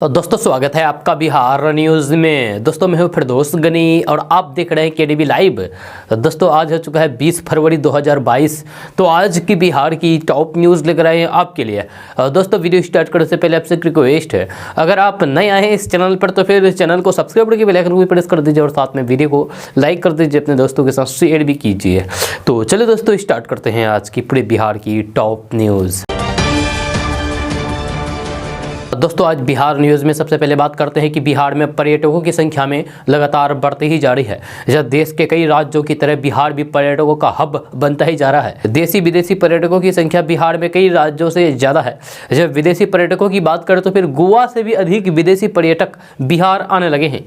तो दोस्तों स्वागत है आपका बिहार न्यूज़ में। दोस्तों मैं हूं फिरदौस गनी और आप देख रहे हैं केडीवी लाइव। दोस्तों आज हो चुका है 20 फरवरी 2022। तो आज की बिहार की टॉप न्यूज़ लेकर आए हैं आपके लिए। दोस्तों वीडियो स्टार्ट करने से पहले आपसे एक रिक्वेस्ट है, अगर आप नए आए हैं इस चैनल पर तो फिर चैनल को सब्सक्राइब करके बेल आइकन को प्रेस कर दीजिए और साथ में वीडियो को लाइक कर दीजिए, अपने दोस्तों के साथ शेयर भी कीजिए। तो चलिए दोस्तों स्टार्ट करते हैं आज की पूरे बिहार की टॉप न्यूज़। दोस्तों आज बिहार न्यूज़ में सबसे पहले बात करते हैं कि बिहार में पर्यटकों की संख्या में लगातार बढ़ती ही जा रही है। जब देश के कई राज्यों की तरह बिहार भी पर्यटकों का हब बनता ही जा रहा है। देसी विदेशी पर्यटकों की संख्या बिहार में कई राज्यों से ज़्यादा है। जब विदेशी पर्यटकों की बात करें तो फिर गोवा से भी अधिक विदेशी पर्यटक बिहार आने लगे हैं।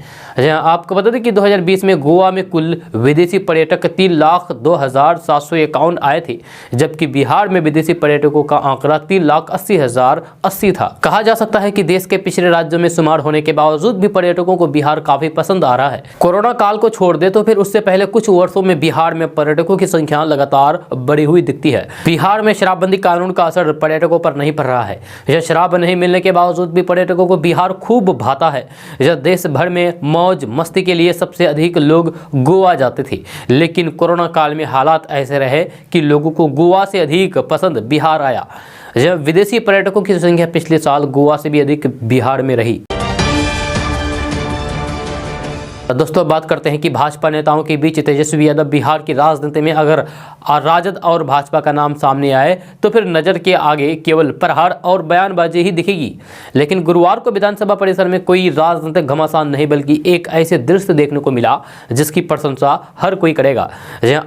आपको बता दें कि 2020 में गोवा में कुल विदेशी पर्यटक 3,02,751 आए थे, जबकि बिहार में विदेशी पर्यटकों का आंकड़ा 3,80,080 था। कहा जा सकता है कि देश के पिछले राज्यों में शुमार होने के बावजूद भी पर्यटकों को बिहार काफी पसंद आ रहा है। कोरोना काल को छोड़ दे तो फिर उससे पहले कुछ वर्षों में बिहार में पर्यटकों की संख्या लगातार बढ़ी हुई दिखती है। बिहार में शराबबंदी कानून का असर पर्यटकों पर नहीं पड़ रहा है। यह शराब नहीं मिलने के बावजूद भी पर्यटकों को बिहार खूब भाता है। यह देश भर में मौज मस्ती के लिए सबसे अधिक लोग गोवा जाते थे, लेकिन कोरोना काल में हालात ऐसे रहे कि लोगों को गोवा से अधिक पसंद बिहार आया। जब विदेशी पर्यटकों की संख्या पिछले साल गोवा से भी अधिक बिहार में रही। दोस्तों बात करते हैं कि भाजपा नेताओं के बीच तेजस्वी यादव बिहार की राजनीति में अगर राजद और भाजपा का नाम सामने आए तो फिर नजर के आगे केवल प्रहार और बयानबाजी ही दिखेगी। लेकिन गुरुवार को विधानसभा परिसर में कोई राजनीतिक घमासान नहीं बल्कि एक ऐसे दृश्य देखने को मिला जिसकी प्रशंसा हर कोई करेगा।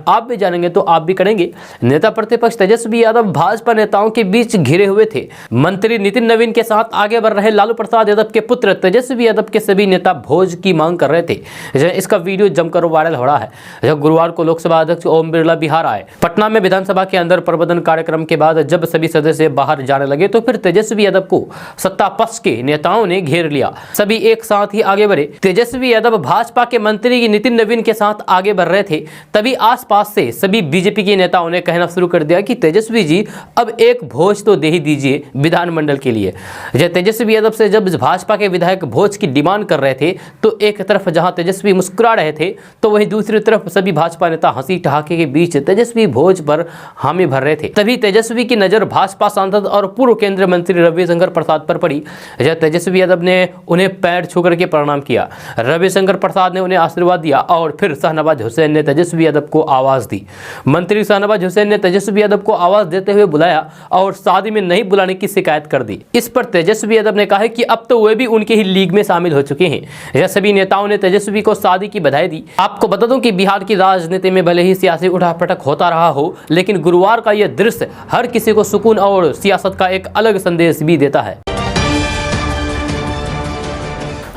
आप भी जानेंगे तो आप भी करेंगे। नेता प्रतिपक्ष तेजस्वी यादव भाजपा नेताओं के बीच घिरे हुए थे। मंत्री नितिन नवीन के साथ आगे बढ़ रहे लालू प्रसाद यादव के पुत्र तेजस्वी यादव के सभी नेता भोज की मांग कर रहे थे। इसका वीडियो जमकर वायरल हो रहा है। जब गुरुवार को लोकसभा अध्यक्ष ओम बिरला बिहार आए, पटना में विधानसभा के अंदर प्रबंधन कार्यक्रम के बाद जब सभी सदस्य बाहर जाने लगे तो फिर तेजस्वी यादव को सत्ता पक्ष के नेताओं ने घेर लिया। सभी एक साथ ही आगे बढ़े। तेजस्वी यादव भाजपा के मंत्री नितिन नवीन के साथ आगे बढ़ रहे थे, तभी आसपास से सभी बीजेपी के नेताओं ने कहना शुरू कर दिया कि तेजस्वी जी अब एक भोज तो दे ही दीजिए विधानमंडल के लिए। तेजस्वी यादव से जब भाजपा के विधायक भोज की डिमांड कर रहे थे तो एक तरफ जहां तेजस्वी मुस्कुरा रहे थे तो वहीं दूसरी तरफ सभी भाजपा नेता हंसी ठहाके के बीच तेजस्वी भोज पर हामी भर रहे थे। तभी तेजस्वी की नजर भाजपा सांसद और पूर्व केंद्रीय मंत्री रविशंकर प्रसाद पर पड़ी। तेजस्वी यादव ने उन्हें पैर छू करके प्रणाम किया। रविशंकर प्रसाद ने उन्हें आशीर्वाद दिया और फिर शाहनवाज हुसैन ने तेजस्वी यादव को आवाज दी। मंत्री शाहनवाज हुसैन ने तेजस्वी यादव को आवाज देते हुए बुलाया और शादी में नहीं बुलाने की शिकायत कर दी। इस पर तेजस्वी यादव ने कहा कि अब तो वे भी उनके ही लीग में शामिल हो चुके हैं। सभी नेताओं ने तेजस्वी को शादी की बधाई दी। आपको बता दूं कि बिहार की राजनीति में भले ही सियासी उठापटक होता रहा हो, लेकिन गुरुवार का यह दृश्य हर किसी को सुकून और सियासत का एक अलग संदेश भी देता है।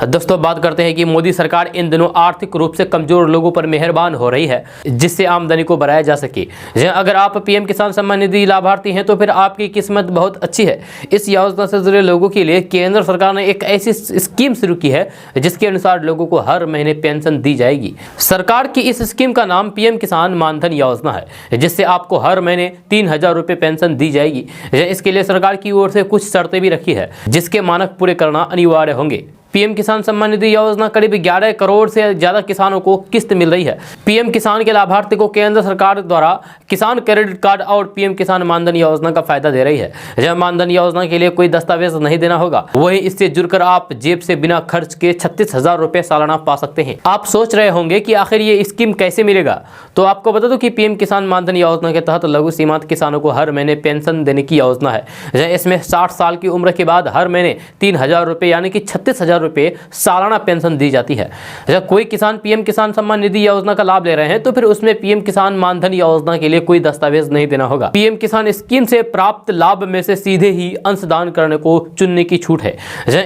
दोस्तों बात करते हैं कि मोदी सरकार इन दिनों आर्थिक रूप से कमजोर लोगों पर मेहरबान हो रही है, जिससे आमदनी को बढ़ाया जा सके। अगर आप पीएम किसान सम्मान निधि लाभार्थी हैं तो फिर आपकी किस्मत बहुत अच्छी है। इस योजना से जुड़े लोगों के लिए केंद्र सरकार ने एक ऐसी स्कीम शुरू की है जिसके अनुसार लोगों को हर महीने पेंशन दी जाएगी। सरकार की इस स्कीम का नाम पीएम किसान मानधन योजना है, जिससे आपको हर महीने 3,000 रुपये पेंशन दी जाएगी। इसके लिए सरकार की ओर से कुछ शर्तें भी रखी है जिसके मानक पूरे करना अनिवार्य होंगे। पीएम किसान सम्मान निधि योजना करीब 11 करोड़ से ज्यादा किसानों को किस्त मिल रही है। पीएम किसान के लाभार्थी को केंद्र सरकार द्वारा किसान क्रेडिट कार्ड और पीएम किसान मानधन योजना का फायदा दे रही है। यह मानधन योजना के लिए कोई दस्तावेज नहीं देना होगा, वही इससे जुड़कर आप जेब से बिना खर्च के 36,000 रुपए सालाना पा सकते हैं। आप सोच रहे होंगे कि आखिर ये स्कीम कैसे मिलेगा, तो आपको बता दूं कि पीएम किसान मानधन योजना के तहत लघु सीमांत किसानों को हर महीने पेंशन देने की योजना है। इसमें 60 साल की उम्र के बाद हर महीने 3,000 रुपए यानी कि 36,000 रुपए सालाना पेंशन दी जाती है। जब कोई किसान पीएम किसान सम्मान निधि योजना का लाभ ले रहे हैं तो फिर उसमें पीएम किसान मानधन योजना के लिए कोई दस्तावेज नहीं देना होगा। पीएम किसान स्कीम से प्राप्त लाभ में से सीधे ही अंशदान करने को चुनने की छूट है।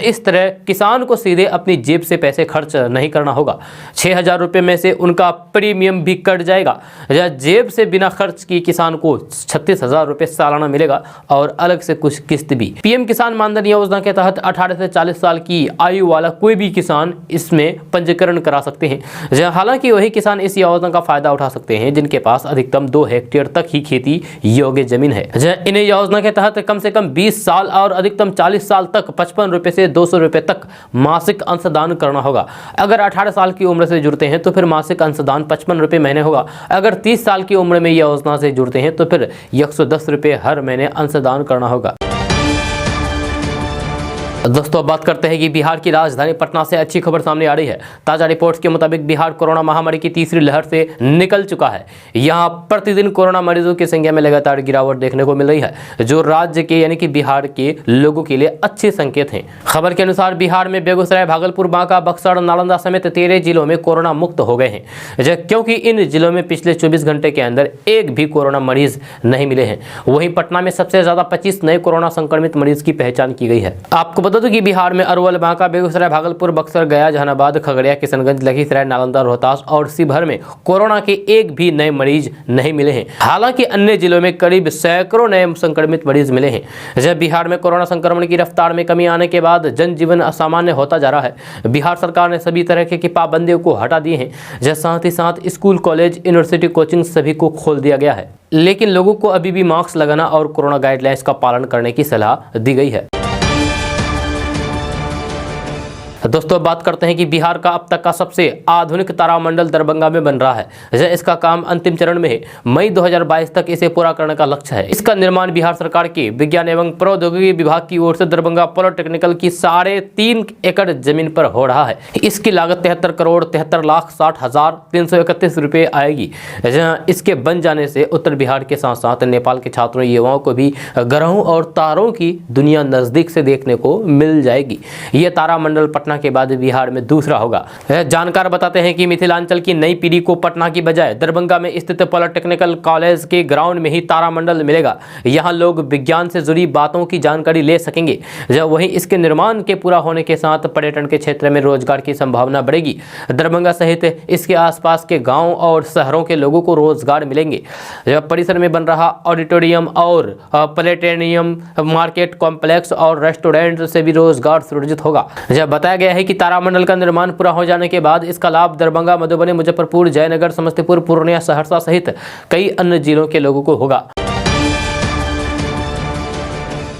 इस तरह किसान को सीधे अपनी जेब से पैसे खर्च नहीं करना होगा। 6,000 रुपए में से उनका प्रीमियम भी कट जाएगा। जेब से बिना खर्च की किसान को 36,000 रुपए सालाना मिलेगा और अलग से कुछ किस्त भी। पीएम किसान मानधन योजना के तहत 18 से 40 साल की आयु आयु वाला कोई भी किसान इसमें पंजीकरण करा सकते हैं। हालांकि वही किसान इस योजना का फायदा उठा सकते हैं जिनके पास अधिकतम 2 हेक्टेयर तक ही खेती योग्य जमीन है। इन्हें योजना के तहत कम से कम 20 साल और अधिकतम 40 साल तक 55 रुपए से 200 रुपए तक मासिक अंशदान करना होगा। अगर 18 साल की उम्र से जुड़ते हैं तो फिर मासिक अंशदान 55 रुपए महीने होगा। अगर 30 साल की उम्र में योजना से जुड़ते हैं तो फिर 110 रुपए हर महीने अंशदान करना होगा। दोस्तों अब बात करते हैं कि बिहार की राजधानी पटना से अच्छी खबर सामने आ रही है। ताजा रिपोर्ट्स के मुताबिक बिहार कोरोना महामारी की तीसरी लहर से निकल चुका है। यहां प्रतिदिन कोरोना मरीजों की संख्या में लगातार गिरावट देखने को मिल रही है, जो राज्य के यानी कि बिहार के लोगों के लिए अच्छे संकेत हैं। खबर के अनुसार बिहार में बेगूसराय, भागलपुर, बांका, बक्सर, नालंदा समेत 13 जिलों में कोरोना मुक्त हो गए हैं, क्योंकि इन जिलों में पिछले 24 घंटे के अंदर एक भी कोरोना मरीज नहीं मिले हैं। वहीं पटना में सबसे ज्यादा 25 नए कोरोना संक्रमित मरीज की पहचान की गई है। आपको बता दूं कि बिहार में अरवल, बांका, बेगूसराय, भागलपुर, बक्सर, गया, जहानाबाद, खगड़िया, किशनगंज, लखीसराय, नालंदा, रोहतास और शिवहर में कोरोना के एक भी नए मरीज नहीं मिले हैं। हालांकि अन्य जिलों में करीब सैकड़ों नए संक्रमित मरीज मिले हैं। जब बिहार में कोरोना संक्रमण की रफ्तार में कमी आने के बाद जनजीवन असामान्य होता जा रहा है। बिहार सरकार ने सभी तरह की पाबंदियों को हटा दिए हैं। साथ ही साथ स्कूल, कॉलेज, यूनिवर्सिटी, कोचिंग सभी को खोल दिया गया है, लेकिन लोगों को अभी भी मास्क लगाना और कोरोना गाइडलाइंस का पालन करने की सलाह दी गई है। दोस्तों बात करते हैं कि बिहार का अब तक का सबसे आधुनिक तारामंडल दरभंगा में बन रहा है। इसका काम अंतिम चरण में है। मई 2022 तक इसे पूरा करने का लक्ष्य है। इसका निर्माण बिहार सरकार के विज्ञान एवं प्रौद्योगिकी विभाग की ओर से दरभंगा पॉलिटेक्निकल की 3.5 एकड़ जमीन पर हो रहा है। इसकी लागत 73 करोड़ 73,60,331 रुपए आएगी। इसके बन जाने से उत्तर बिहार के साथ साथ नेपाल के छात्रों, युवाओं को भी ग्रहों और तारों की दुनिया नजदीक से देखने को मिल जाएगी। यह तारामंडल पटना के बाद बिहार में दूसरा होगा। जानकार बताते हैं कि मिथिलांचल की नई पीढ़ी को पटना की बजाय दरभंगा में स्थित पॉलिटेक्निकल कॉलेज के ग्राउंड में ही तारामंडल मिलेगा। यहां लोग विज्ञान से जुड़ी बातों की जानकारी ले सकेंगे। वहीं इसके निर्माण के पूरा होने के साथ पर्यटन के क्षेत्र में रोजगार की संभावना बढ़ेगी। दरभंगा सहित इसके आसपास के गांव और शहरों के लोगों को रोजगार मिलेंगे। परिसर में बन रहा ऑडिटोरियम और प्लेनेटेरियम, मार्केट कॉम्प्लेक्स और रेस्टोरेंट से भी रोजगार सृजित होगा। बताया गया है कि तारामंडल का निर्माण पूरा हो जाने के बाद इसका लाभ दरभंगा, मधुबनी, मुजफ्फरपुर, जयनगर, समस्तीपुर, पूर्णिया, सहरसा सहित कई अन्य जिलों के लोगों को होगा।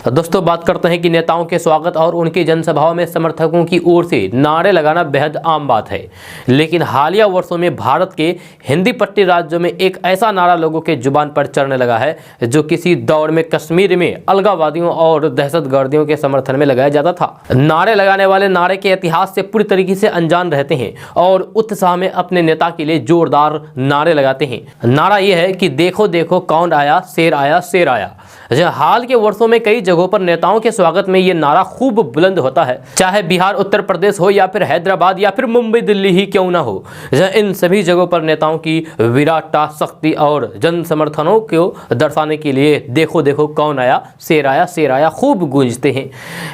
दोस्तों बात करते हैं कि नेताओं के स्वागत और उनकी जनसभाओं में समर्थकों की ओर से नारे लगाना बेहद आम बात है, लेकिन हालिया वर्षों में भारत के हिंदी पट्टी राज्यों में एक ऐसा नारा लोगों के जुबान पर चढ़ने लगा है जो किसी दौर में कश्मीर में अलगाववादियों और दहशतगर्दियों के समर्थन में लगाया जाता था। नारे लगाने वाले नारे के इतिहास से पूरी तरीके से अनजान रहते हैं और उत्साह में अपने नेता के लिए जोरदार नारे लगाते हैं। नारा यह है कि देखो देखो कौन आया, शेर आया, शेर आया। हाल के वर्षों में कई जगहों पर नेताओं के स्वागत में ये नारा खूब बुलंद होता है, चाहे बिहार, उत्तर प्रदेश हो या फिर हैदराबाद या फिर मुंबई, दिल्ली ही क्यों ना हो। इन सभी जगहों पर नेताओं की विराटता, शक्ति और जन समर्थनों को दर्शाने के लिए देखो देखो कौन आया, शेर आया, शेर आया खूब गूंजते हैं।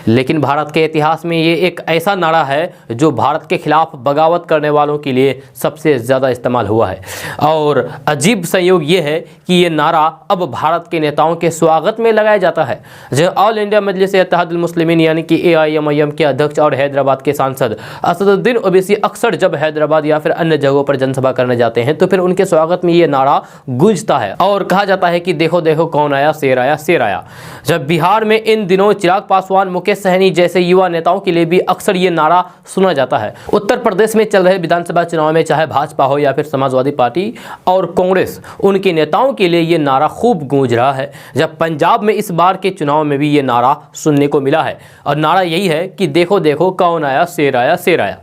लेकिन भारत के इतिहास में ये एक ऐसा नारा है जो भारत के खिलाफ बगावत करने वालों के लिए सबसे ज्यादा इस्तेमाल हुआ है। और अजीब संयोग ये है कि ये नारा अब भारत के नेताओं के स्वागत में लगाया जाता है। ऑल इंडिया मजलिस इत्तेहादुल मुस्लिमीन यानी कि AIMIM के अध्यक्ष और हैदराबाद के सांसद असदुद्दीन ओवैसी अक्सर जब हैदराबाद या फिर अन्य जगहों पर जनसभा करने जाते हैं तो फिर उनके स्वागत में ये नारा गूंजता है और कहा जाता है कि देखो देखो कौन आया, शेर आया, शेर आया। जब बिहार में इन दिनों चिराग पासवान, मुकेश सहनी जैसे युवा नेताओं के लिए भी अक्सर ये नारा सुना जाता है। उत्तर प्रदेश में चल रहे विधानसभा चुनाव में चाहे भाजपा हो या फिर समाजवादी पार्टी और कांग्रेस, उनके नेताओं के लिए ये नारा खूब गूंज रहा है। जब पंजाब में इस बार के चुनाव में भी ये नारा सुनने को मिला है और नारा यही है कि देखो देखो कौन आया, शेर आया, शेर आया।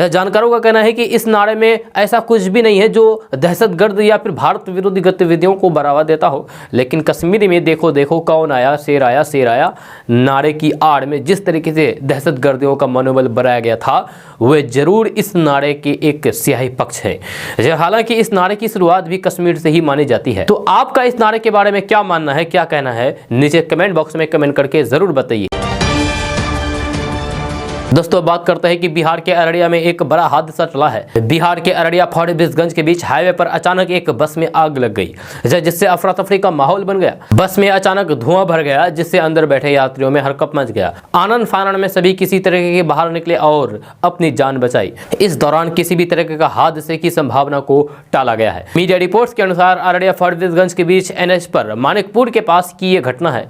जानकारों का कहना है कि इस नारे में ऐसा कुछ भी नहीं है जो दहशतगर्द या फिर भारत विरोधी गतिविधियों को बढ़ावा देता हो, लेकिन कश्मीर में देखो देखो कौन आया, शेर आया, शेर आया नारे की आड़ में जिस तरीके से दहशतगर्दियों का मनोबल बढ़ाया गया था वह जरूर इस नारे के एक स्याही पक्ष है। हालांकि इस नारे की शुरुआत भी कश्मीर से ही मानी जाती है। तो आपका इस नारे के बारे में क्या मानना है, क्या कहना है, नीचे कमेंट बॉक्स में कमेंट करके जरूर बताइए। दोस्तों बात करते हैं कि बिहार के अररिया में एक बड़ा हादसा टला है। बिहार के अररिया फारबिसगंज के बीच हाईवे पर अचानक एक बस में आग लग गई, जिससे अफरा तफरी का माहौल बन गया। बस में अचानक धुआं भर गया, जिससे अंदर बैठे यात्रियों में हरकंप मच गया। आनन फानन में सभी किसी तरीके के बाहर निकले और अपनी जान बचाई। इस दौरान किसी भी तरह का हादसे की संभावना को टाला गया है। मीडिया रिपोर्ट्स के अनुसार अररिया फारबिसगंज के बीच NH पर मानिकपुर के पास की यह घटना है।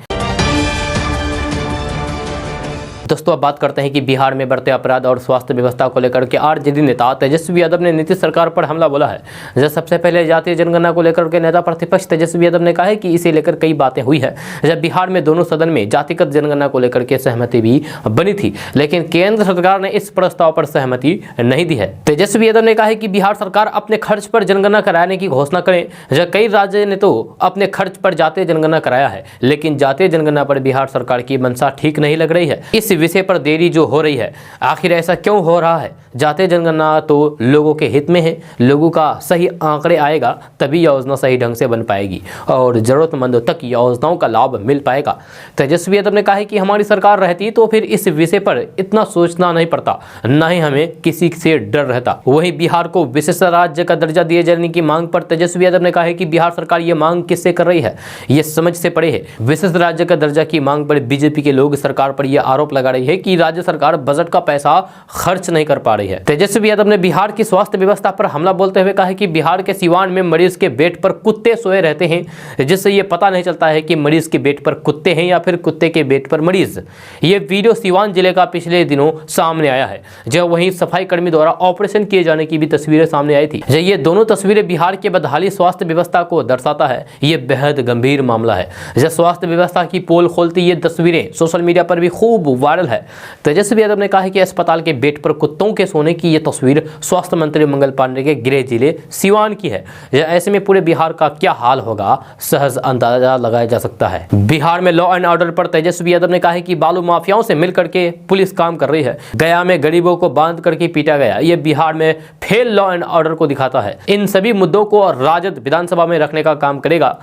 दोस्तों अब बात करते हैं कि बिहार में बढ़ते अपराध और स्वास्थ्य व्यवस्था को लेकर के आरजेडी नेता तेजस्वी यादव ने नीतीश सरकार पर हमला बोला है। जब सबसे पहले जातीय जनगणना को लेकर के नेता प्रतिपक्ष तेजस्वी यादव ने कहा है कि इसे लेकर कई बातें हुई है। जब बिहार में दोनों सदन में जातिगत जनगणना को लेकर के सहमति भी बनी थी, लेकिन केंद्र सरकार ने इस प्रस्ताव पर सहमति नहीं दी है। तेजस्वी यादव ने कहा है कि बिहार सरकार अपने खर्च पर जनगणना कराने की घोषणा करे। जब कई राज्य ने तो अपने खर्च पर जातीय जनगणना कराया है, लेकिन जातीय जनगणना पर बिहार सरकार की मंशा ठीक नहीं लग रही है। इस विषय पर देरी जो हो रही है, आखिर ऐसा क्यों हो रहा है? जातीय जनगणना तो लोगों के हित में है। लोगों का सही आंकड़े आएगा तभी योजना सही ढंग से बन पाएगी और जरूरतमंदों तक योजनाओं का लाभ मिल पाएगा। तेजस्वी यादव ने कहा है कि हमारी सरकार रहती तो फिर इस विषय पर इतना सोचना नहीं पड़ता, न ही हमें किसी से डर रहता। वहीं बिहार को विशेष राज्य का दर्जा दिए जाने की मांग पर तेजस्वी यादव ने कहा है कि बिहार सरकार ये मांग किससे कर रही है, ये समझ से परे है। विशेष राज्य का दर्जा की मांग पर बीजेपी के लोग सरकार पर यह आरोप लगा रही है कि राज्य सरकार बजट का पैसा खर्च नहीं कर पा रही है। तेजस्वी यादव ने बिहार की स्वास्थ्य व्यवस्था पर हमला बोलते हुए कहा है कि बिहार के सिवान में मरीज के बेड पर कुत्ते सोए रहते हैं, जिससे ये पता नहीं चलता है कि मरीज के बेड पर कुत्ते हैं या फिर कुत्ते के बेड पर मरीज। ये वीडियो सिवान जिले का पिछले दिनों सामने आया है, जब वहीं सफाई कर्मी द्वारा ऑपरेशन किए जाने की भी तस्वीरें सामने आई थी। ये दोनों तस्वीरें बिहार के बदहाली स्वास्थ्य व्यवस्था को दर्शाता है। ये बेहद गंभीर मामला है। जब स्वास्थ्य व्यवस्था की पोल खोलती ये तस्वीरें सोशल मीडिया पर भी खूब वायरल है। तेजस्वी यादव ने कहा है कि अस्पताल के बेड पर कुत्तों के सोने की यह तस्वीर स्वास्थ्य मंत्री मंगल पांडे के गृह जिले सिवान की है। ऐसे में पूरे बिहार का क्या हाल होगा, सहज अंदाजा लगाया जा सकता है। बिहार में लॉ एंड ऑर्डर पर तेजस्वी यादव ने कहा है कि बालू माफियाओं से मिलकर के पुलिस काम कर रही है। गया में गरीबों को बांध करके पीटा गया, ये बिहार में फेल लॉ एंड ऑर्डर को दिखाता है। इन सभी मुद्दों को राजद विधानसभा में रखने का काम करेगा।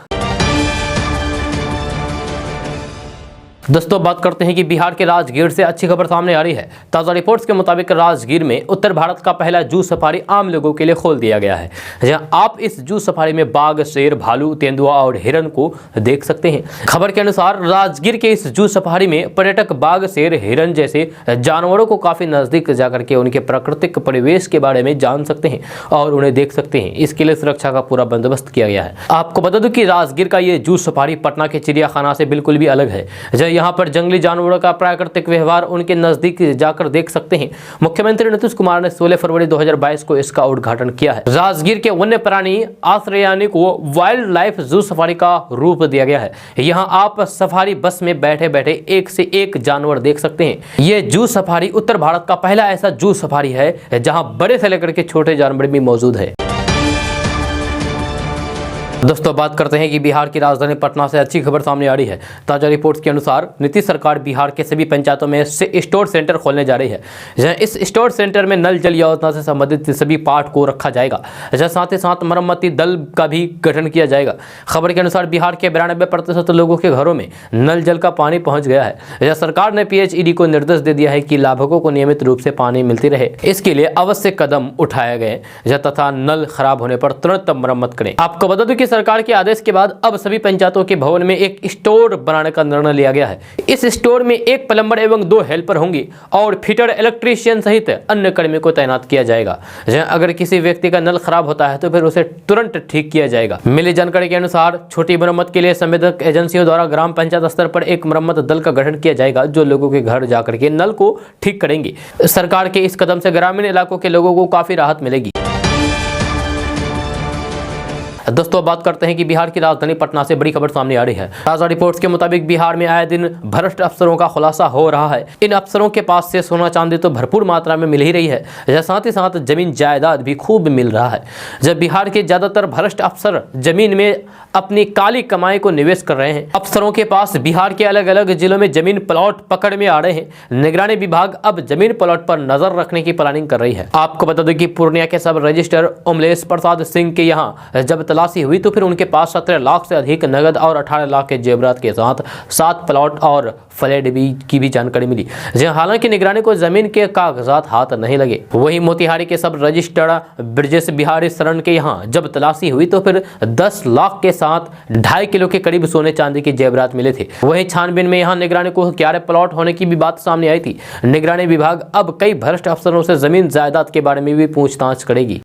दोस्तों बात करते हैं कि बिहार के राजगीर से अच्छी खबर सामने आ रही है। ताज़ा रिपोर्ट्स के मुताबिक राजगीर में उत्तर भारत का पहला जू सफारी आम लोगों के लिए खोल दिया गया है, जहां आप इस जू सफारी में बाघ, शेर, भालू, तेंदुआ और हिरन को देख सकते हैं। खबर के अनुसार राजगीर के इस जू सफारी में पर्यटक बाघ, शेर, हिरन जैसे जानवरों को काफी नजदीक जाकर के उनके प्राकृतिक परिवेश के बारे में जान सकते हैं और उन्हें देख सकते हैं। इसके लिए सुरक्षा का पूरा बंदोबस्त किया गया है। आपको बता दूं कि राजगीर का ये जू सफारी पटना के चिड़ियाखाना से बिल्कुल भी अलग है। यहाँ पर जंगली जानवरों का प्राकृतिक व्यवहार उनके नजदीक जाकर देख सकते हैं। मुख्यमंत्री नीतीश कुमार ने 16 फरवरी 2022 को इसका उद्घाटन किया है। राजगीर के वन्य प्राणी आश्रयानी को वाइल्ड लाइफ जू सफारी का रूप दिया गया है। यहाँ आप सफारी बस में बैठे बैठे एक से एक जानवर देख सकते हैं। ये जू सफारी उत्तर भारत का पहला ऐसा जू सफारी है जहाँ बड़े से लेकर के छोटे जानवर भी मौजूद है। दोस्तों बात करते हैं कि बिहार की राजधानी पटना से अच्छी खबर सामने आ रही है। ताजा रिपोर्ट्स के अनुसार नीतीश सरकार बिहार के सभी पंचायतों में स्टोर सेंटर खोलने जा रही है। जहां इस स्टोर सेंटर में नल जल योजना से संबंधित सभी पार्ट को रखा जाएगा। जहां साथ ही साथ मरम्मती दल का भी गठन किया जाएगा। खबर के अनुसार बिहार के 92% लोगों के घरों में नल जल का पानी पहुंच गया है। जहां सरकार ने PHED को निर्देश दे दिया है कि लाभुकों को नियमित रूप से पानी मिलती रहे। इसके लिए आवश्यक कदम उठाए गए तथा नल खराब होने पर तुरंत मरम्मत करें। आपको बता दूं कि सरकार के आदेश के बाद अब सभी पंचायतों के भवन में एक स्टोर बनाने का निर्णय लिया गया है। इस स्टोर में एक प्लम्बर एवं 2 हेल्पर होंगे और फिटर, इलेक्ट्रीशियन सहित अन्य कर्मियों को तैनात किया जाएगा। अगर किसी व्यक्ति का नल खराब होता है तो फिर उसे तुरंत ठीक किया जाएगा। मिली जानकारी के अनुसार छोटी मरम्मत के लिए संवेदक एजेंसियों द्वारा ग्राम पंचायत स्तर पर एक मरम्मत दल का गठन किया जाएगा, जो लोगों के घर जाकर के नल को ठीक करेंगे। सरकार के इस कदम से ग्रामीण इलाकों के लोगों को काफी राहत मिलेगी। दोस्तों बात करते हैं कि बिहार की राजधानी पटना से बड़ी खबर सामने आ रही है। ताजा रिपोर्ट्स के मुताबिक बिहार में आए दिन भ्रष्ट अफसरों का खुलासा हो रहा है। इन अफसरों के पास से सोना चांदी तो भरपूर मात्रा में मिल ही रही है, साथ ही साथ जमीन जायदाद भी खूब मिल रहा है। जब बिहार के ज्यादातर भ्रष्ट अफसर जमीन में अपनी काली कमाई को निवेश कर रहे हैं। अफसरों के पास बिहार के अलग अलग जिलों में जमीन प्लॉट पकड़ में आ रहे हैं। निगरानी विभाग अब जमीन प्लॉट पर नजर रखने की प्लानिंग कर रही है। आपको बता दें कि पूर्णिया के सब रजिस्टर उमलेश प्रसाद सिंह के यहाँ जब तलाशी हुई तो फिर उनके पास 17 लाख से अधिक नगद और 18 लाख के जेवरात के साथ 7 प्लॉट और फ्लैट की भी जानकारी मिली। हालांकि निगरानी को जमीन के कागजात हाथ नहीं लगे। वहीं मोतिहारी के सब रजिस्टर्ड ब्रजेश बिहारी शरण के यहाँ जब तलाशी हुई तो फिर 10 लाख के साथ 2.5 किलो के करीब सोने चांदी के जेवरात मिले थे। वहीं छानबीन में यहाँ निगरानी को 11 प्लॉट होने की भी बात सामने आई थी। निगरानी विभाग अब कई भ्रष्ट अफसरों से जमीन जायदाद के बारे में भी पूछताछ करेगी।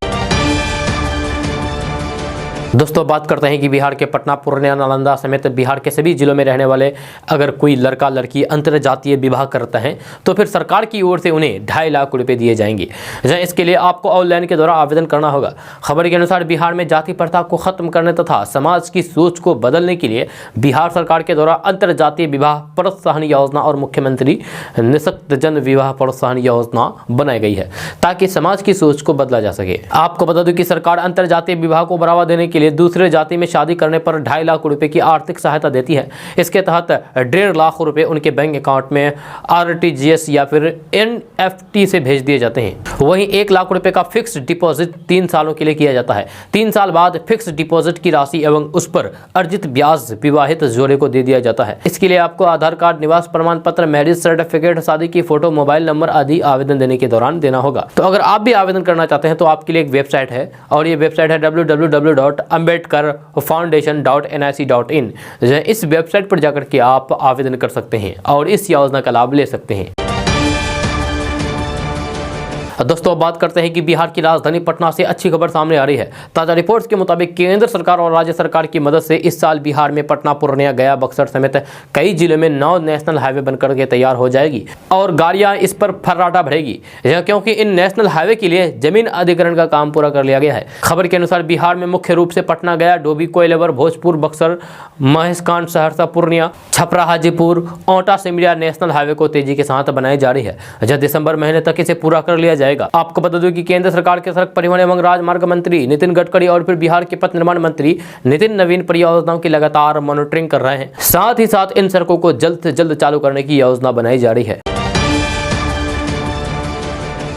दोस्तों बात करते हैं कि बिहार के पटना, पूर्णिया, नालंदा समेत बिहार के सभी जिलों में रहने वाले अगर कोई लड़का लड़की अंतरजातीय विवाह करता है तो फिर सरकार की ओर से उन्हें 2.5 लाख रुपए दिए जाएंगे। इसके लिए आपको ऑनलाइन के द्वारा आवेदन करना होगा। खबर के अनुसार बिहार में जाति प्रथा को खत्म करने तथा समाज की सोच को बदलने के लिए बिहार सरकार के द्वारा अंतरजातीय विवाह प्रोत्साहन योजना और मुख्यमंत्री निःशक्तजन विवाह प्रोत्साहन योजना बनाई गई है ताकि समाज की सोच को बदला जा सके। आपको बता दूं कि सरकार अंतरजातीय विवाह को बढ़ावा देने के लिए दूसरे जाति में शादी करने पर 2.5 लाख रुपए की आर्थिक सहायता देती है। इसके तहत 1.5 लाख रुपए उनके बैंक अकाउंट में RTGS या फिर NFT से भेज दिए जाते हैं। वहीं 1 लाख रुपए का फिक्स डिपॉजिट 3 सालों के लिए किया जाता है। 3 साल बाद फिक्स डिपॉजिट की राशि एवं उस पर अर्जित ब्याज विवाहित जोड़े को दे दिया जाता है। इसके लिए आपको आधार कार्ड, निवास प्रमाण पत्र, मैरिज सर्टिफिकेट, शादी की फोटो, मोबाइल नंबर आदि आवेदन देने के दौरान देना होगा। तो अगर आप भी आवेदन करना चाहते हैं तो आपके लिए एक वेबसाइट है और ये वेबसाइट है www.ambedkarfoundation.nic.in। इस वेबसाइट पर जाकर के आप आवेदन कर सकते हैं और इस योजना का लाभ ले सकते हैं। दोस्तों बात करते हैं कि बिहार की राजधानी पटना से अच्छी खबर सामने आ रही है। ताजा रिपोर्ट्स के मुताबिक केंद्र सरकार और राज्य सरकार की मदद से इस साल बिहार में पटना, पूर्णिया, गया, बक्सर समेत कई जिलों में 9 नेशनल हाईवे बनकर के तैयार हो जाएगी और गाड़ियां इस पर फर्राटा भरेगी, क्योंकि इन नेशनल हाईवे के लिए जमीन अधिग्रहण का काम पूरा कर लिया गया है। खबर के अनुसार बिहार में मुख्य रूप से पटना, गया, डोभी, कोइलवर, भोजपुर, बक्सर, महेशकांड, सहरसा, पूर्णिया, छपरा, हाजीपुर, ओंटा, सिमरिया नेशनल हाईवे को तेजी के साथ बनाई जा रही है। दिसंबर महीने तक इसे पूरा कर लिया जाएगा। आपको बता दूं कि केंद्र सरकार के सड़क परिवहन एवं राजमार्ग मंत्री नितिन गडकरी और फिर बिहार के पथ निर्माण मंत्री नितिन नवीन परियोजनाओं की लगातार मॉनिटरिंग कर रहे हैं। साथ ही साथ इन सड़कों को जल्द से जल्द चालू करने की योजना बनाई जा रही है।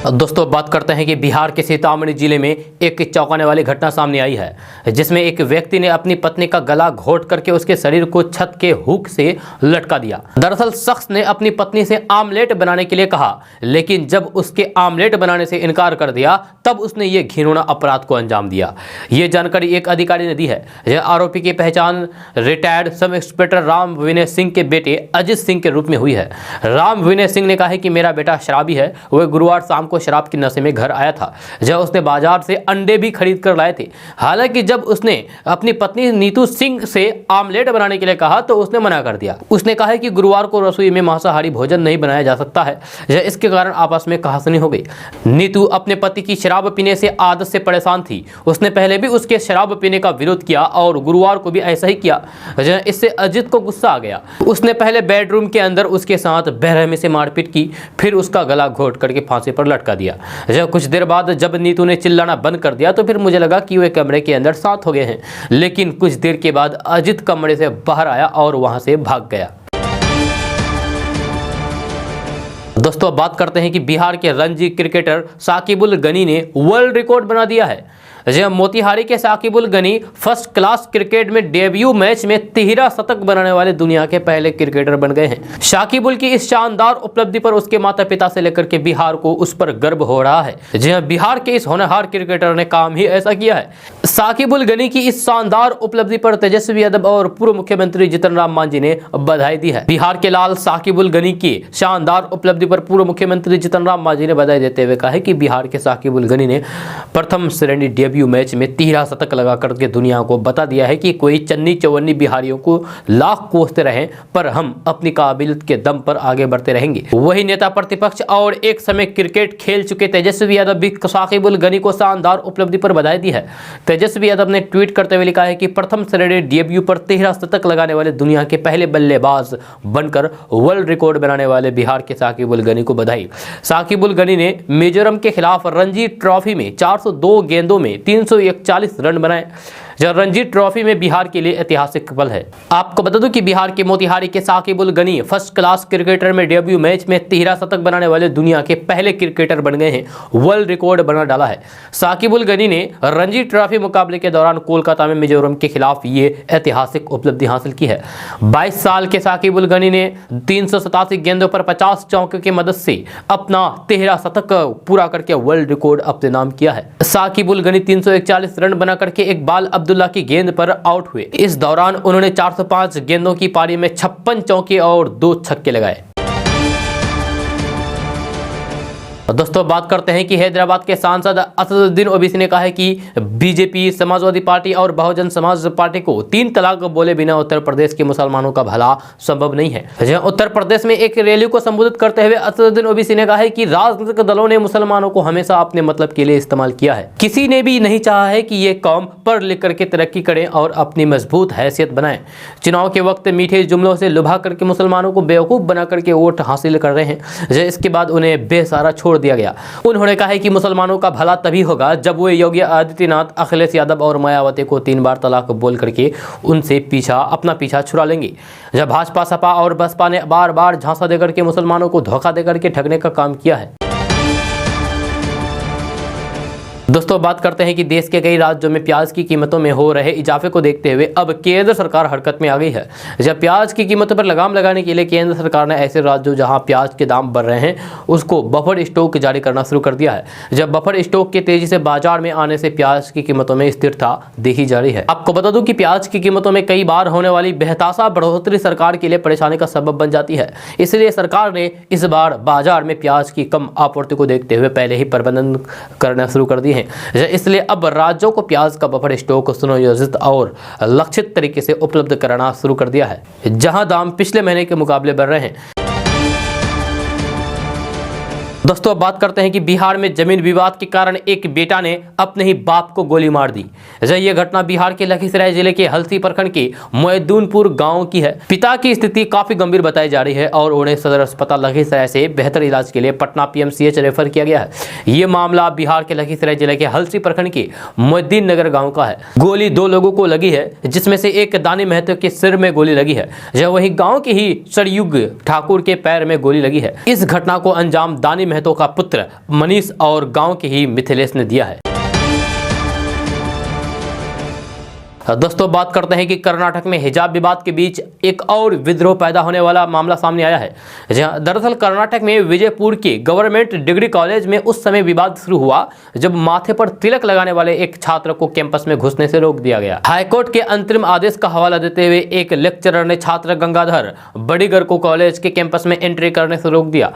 दोस्तों बात करते हैं कि बिहार के सीतामढ़ी जिले में एक चौंकाने वाली घटना सामने आई है, जिसमें एक व्यक्ति ने अपनी पत्नी का गला घोट करके उसके शरीर को छत के हुक से लटका दिया। दरअसल शख्स ने अपनी पत्नी से आमलेट बनाने के लिए कहा, लेकिन जब उसके आमलेट बनाने से इनकार कर दिया तब उसने ये घिनौना अपराध को अंजाम दिया। ये जानकारी एक अधिकारी ने दी है। यह आरोपी की पहचान retired sub inspector Ram Vinay Singh के बेटे अजित सिंह के रूप में हुई है। राम विनय सिंह ने कहा है कि मेरा बेटा शराबी है। वह गुरुवार शाम को शराब की नशे में घर आया था, जब उसने बाजार से अंडे भी खरीद कर लाए थे। हालांकि जब उसने अपनी पत्नी नीतू सिंह से आमलेट बनाने के लिए कहा तो उसने मना कर दिया। उसने कहा है कि गुरुवार को रसोई में मांसाहारी भोजन नहीं बनाया जा सकता है। इसके कारण आपस में कहासुनी हो गई। नीतू अपने पति की शराब पीने से आदत से परेशान थी। उसने पहले भी उसके शराब पीने का विरोध किया और गुरुवार को भी ऐसा ही किया। इससे अजित को गुस्सा आ गया। उसने पहले बेडरूम के अंदर उसके साथ बेरहमी से मारपीट की, फिर उसका गला घोट करके फांसी पर लटका दिया। कुछ देर बाद जब नीतू ने चिल्लाना बंद कर दिया तो फिर मुझे लगा कि वे कमरे के अंदर साथ हो गए हैं, लेकिन कुछ देर के बाद अजित कमरे से बाहर आया और वहां से भाग गया। दोस्तों बात करते हैं कि बिहार के रणजी क्रिकेटर साकिबुल गनी ने वर्ल्ड रिकॉर्ड बना दिया है। मोतिहारी के Sakibul Gani first class cricket में डेब्यू मैच में 13 शतक बनाने वाले दुनिया के पहले क्रिकेटर बन गए हैं। साकिबुल की इस शानदार उपलब्धि पर उसके माता पिता से लेकर के बिहार को उस पर गर्व हो रहा है। बिहार के इस होनहार क्रिकेटर ने काम ही ऐसा किया है। साकिबुल गनी की इस शानदार उपलब्धि पर तेजस्वी यादव और पूर्व मुख्यमंत्री जीतन राम मांझी ने बधाई दी है। बिहार के लाल साकिबुल गनी की शानदार उपलब्धि पर पूर्व मुख्यमंत्री जीतन राम मांझी ने बधाई देते हुए कहा है कि बिहार के साकिबुल गनी ने प्रथम श्रेणी डेब्यू मैच में 13 शतक लगा करके दुनिया को बता दिया है कि कोई चन्नी चौवन्नी बिहारियों को लाख कोसते रहे, पर हम अपनी काबिलियत के दम पर आगे बढ़ते रहेंगे। वही नेता प्रतिपक्ष और एक समय क्रिकेट खेल चुके तेजस्वी यादव भी साकिबुल गनी को शानदार उपलब्धि पर बधाई दी है। तेजस्वी यादव ने ट्वीट करते हुए लिखा है कि प्रथम श्रेणी डेब्यू पर 13 शतक लगाने वाले दुनिया के पहले बल्लेबाज बनकर वर्ल्ड रिकॉर्ड बनाने वाले बिहार के साकिबुल गनी को बधाई। साकिबुल गनी ने मिजोरम के खिलाफ रणजी ट्रॉफी में 402 गेंदों में 341 रन बनाए। जब रणजी ट्रॉफी में बिहार के लिए ऐतिहासिक पल है। आपको बता दूं कि बिहार के मोतिहारी के साकिब-उल गनी फर्स्ट क्लास क्रिकेटर में डेब्यू मैच में 13 शतक बनाने वाले दुनिया के पहले क्रिकेटर बन गए हैं। वर्ल्ड रिकॉर्ड बना डाला है। साकिब-उल गनी ने रणजी ट्रॉफी मुकाबले के दौरान कोलकाता में मिजोरम के खिलाफ ये ऐतिहासिक उपलब्धि हासिल की है। 22 साल के साकिब-उल गनी ने 387 गेंदों पर 50 चौकों की मदद से अपना 13 शतक पूरा करके वर्ल्ड रिकॉर्ड अपने नाम किया है। साकिब-उल गनी 341 रन बना करके इकबाल अब्दुल्ला की गेंद पर आउट हुए। इस दौरान उन्होंने 405 गेंदों की पारी में 56 चौके और 2 छक्के लगाए। दोस्तों बात करते हैं कि हैदराबाद के सांसद असदुद्दीन ओवैसी ने कहा है कि बीजेपी, समाजवादी पार्टी और बहुजन समाज पार्टी को 3 तलाक बोले बिना उत्तर प्रदेश के मुसलमानों का भला संभव नहीं है। उत्तर प्रदेश में एक रैली को संबोधित करते हुए असदुद्दीन ओवैसी ने कहा है कि राजनीतिक दलों ने मुसलमानों को हमेशा अपने मतलब के लिए इस्तेमाल किया है। किसी ने भी नहीं चाहा है कि ये कौम पढ़ लिख करके तरक्की करे और अपनी मजबूत हैसियत बनाए। चुनाव के वक्त मीठे जुमलों से लुभा करके मुसलमानों को बेवकूफ बना करके वोट हासिल कर रहे हैं। इसके बाद उन्हें बेसहारा छोड़ दिया गया। उन्होंने कहा है कि मुसलमानों का भला तभी होगा जब वो योगी आदित्यनाथ, अखिलेश यादव और मायावती को 3 बार तलाक बोल करके उनसे अपना पीछा छुड़ा लेंगे। जब भाजपा, सपा और बसपा ने बार बार झांसा देकर के मुसलमानों को धोखा देकर के ठगने का काम किया है। दोस्तों बात करते हैं कि देश के कई राज्यों में प्याज की कीमतों में हो रहे इजाफे को देखते हुए अब केंद्र सरकार हरकत में आ गई है। जब प्याज की कीमतों पर लगाम लगाने के लिए केंद्र सरकार ने ऐसे राज्यों जहां प्याज के दाम बढ़ रहे हैं उसको बफर स्टॉक जारी करना शुरू कर दिया है। जब बफर स्टॉक के तेजी से बाजार में आने से प्याज की कीमतों में स्थिरता देखी जा रही है। आपको बता दूं कि प्याज की कीमतों में कई बार होने वाली बेहताशा बढ़ोतरी सरकार के लिए परेशानी का सबब बन जाती है। इसलिए सरकार ने इस बार बाजार में प्याज की कम आपूर्ति को देखते हुए पहले ही प्रबंधन करना शुरू कर दिए हैं। इसलिए अब राज्यों को प्याज का बफर स्टॉक सुनियोजित और लक्षित तरीके से उपलब्ध कराना शुरू कर दिया है, जहां दाम पिछले महीने के मुकाबले बढ़ रहे हैं। दोस्तों अब बात करते हैं कि बिहार में जमीन विवाद के कारण एक बेटा ने अपने ही बाप को गोली मार दी। यह घटना बिहार के लखीसराय जिले के हल्सी प्रखंड के मोहिउद्दीनपुर गांव की है। पिता की स्थिति काफी गंभीर बताई जा रही है और उन्हें सदर अस्पताल लखीसराय से बेहतर इलाज के लिए पटना पीएमसीएच रेफर किया गया है। ये मामला बिहार के लखीसराय जिले के हल्सी प्रखंड के मोहिउद्दीन नगर गाँव का है। गोली 2 लोगों को लगी है, जिसमें से एक दानी महतो के सिर में गोली लगी है। वही गाँव के ही सरयुग ठाकुर के पैर में गोली लगी है। इस घटना को अंजाम दानी महतो का पुत्र मनीष और गांव के ही मिथिलेश ने दिया है। दोस्तों बात करते हैं कि कर्नाटक में हिजाब विवाद के बीच एक और विद्रोह पैदा होने वाला मामला सामने आया है। दरअसल कर्नाटक में विजयपुर के गवर्नमेंट डिग्री कॉलेज में उस समय विवाद शुरू हुआ जब माथे पर तिलक लगाने वाले एक छात्र को कैंपस में घुसने से रोक दिया गया। हाईकोर्ट के अंतरिम आदेश का हवाला देते हुए एक लेक्चरर ने छात्र गंगाधर बड़ीगर को कॉलेज के कैंपस में एंट्री करने से रोक दिया।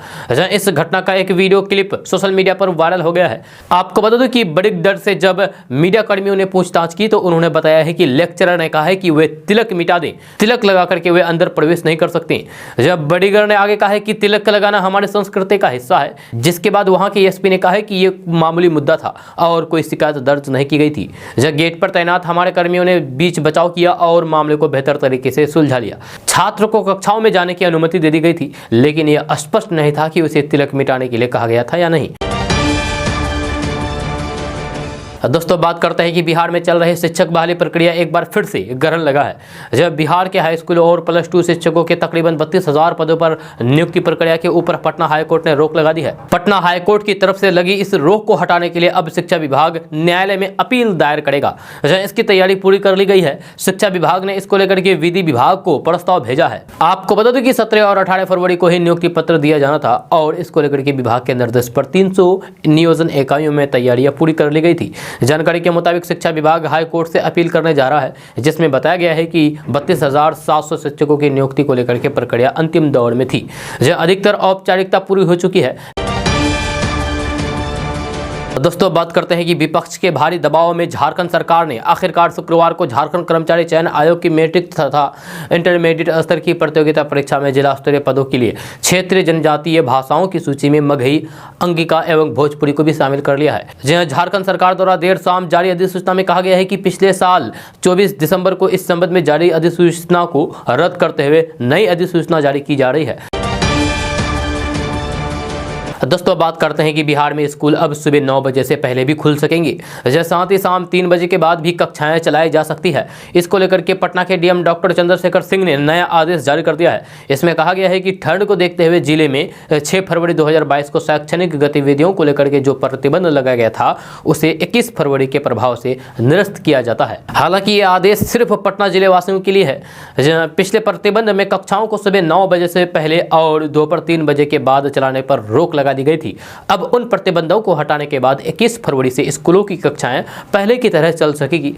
इस घटना का एक वीडियो क्लिप सोशल मीडिया पर वायरल हो गया है। आपको बता दूं कि बड़ीगर से जब मीडिया कर्मियों ने पूछताछ की तो उन्होंने बताया है कि लेक्चरर ने कहा है कि वे तिलक मिटा दें, तिलक लगा करके वे अंदर प्रवेश नहीं कर सकते। जब बड़ीगर ने आगे कहा है कि तिलक लगाना हमारे संस्कृति का हिस्सा है, जिसके बाद वहां के एसपी ने कहा है कि ये मामूली मुद्दा था और कोई शिकायत दर्ज नहीं की गई थी। जब गेट पर तैनात हमारे कर्मियों ने बीच बचाव किया और मामले को बेहतर तरीके से सुलझा लिया। छात्र को कक्षाओं में जाने की अनुमति दे दी गई थी, लेकिन यह स्पष्ट नहीं था कि उसे तिलक मिटाने के लिए कहा गया था या नहीं। दोस्तों बात करते हैं कि बिहार में चल रही शिक्षक बहाली प्रक्रिया एक बार फिर से गहन लगा है। जब बिहार के हाई स्कूल और +2 शिक्षकों के तकरीबन 32,000 पदों पर नियुक्ति प्रक्रिया के ऊपर पटना हाईकोर्ट ने रोक लगा दी है। पटना हाईकोर्ट की तरफ से लगी इस रोक को हटाने के लिए अब शिक्षा विभाग न्यायालय में अपील दायर करेगा। इसकी तैयारी पूरी कर ली गई है। शिक्षा विभाग ने इसको लेकर के विधि विभाग को प्रस्ताव भेजा है। आपको बता दें कि 17 और 18 फरवरी को ही नियुक्ति पत्र दिया जाना था और इसको लेकर के विभाग के निर्देश पर 300 नियोजन इकाइयों में तैयारियां पूरी कर ली गई थी। जानकारी के मुताबिक शिक्षा विभाग हाई कोर्ट से अपील करने जा रहा है, जिसमें बताया गया है कि 32,700 शिक्षकों की नियुक्ति को लेकर के प्रक्रिया अंतिम दौर में थी। अधिकतर औपचारिकता पूरी हो चुकी है। दोस्तों बात करते हैं कि विपक्ष के भारी दबाव में झारखंड सरकार ने आखिरकार शुक्रवार को झारखंड कर्मचारी चयन आयोग की मैट्रिक तथा इंटरमीडिएट स्तर की प्रतियोगिता परीक्षा में जिला स्तरीय पदों के लिए क्षेत्रीय जनजातीय भाषाओं की सूची में मगही, अंगिका एवं भोजपुरी को भी शामिल कर लिया है। झारखंड सरकार द्वारा देर शाम जारी अधिसूचना में कहा गया है कि पिछले साल 24 दिसंबर को इस संबंध में जारी अधिसूचना को रद्द करते हुए नई अधिसूचना जारी की जा रही है। दोस्तों बात करते हैं कि बिहार में स्कूल अब सुबह 9 बजे से पहले भी खुल सकेंगे, जैसे साथ ही शाम 3 बजे के बाद भी कक्षाएं चलाई जा सकती है। इसको लेकर के पटना के डीएम डॉक्टर चंद्रशेखर सिंह ने नया आदेश जारी कर दिया है। इसमें कहा गया है कि ठंड को देखते हुए जिले में 6 फरवरी 2022 को शैक्षणिक गतिविधियों को लेकर के जो प्रतिबंध लगाया गया था उसे 21 फरवरी के प्रभाव से निरस्त किया जाता है। हालांकि ये आदेश सिर्फ पटना जिले वासियों के लिए है। पिछले प्रतिबंध में कक्षाओं को सुबह 9 बजे से पहले और दोपहर 3 बजे के बाद चलाने पर रोक लगा दी गई थी। अब उन प्रतिबंधों को हटाने के बाद 21 फरवरी से स्कूलों की कक्षाएं पहले की तरह चल सकेगी।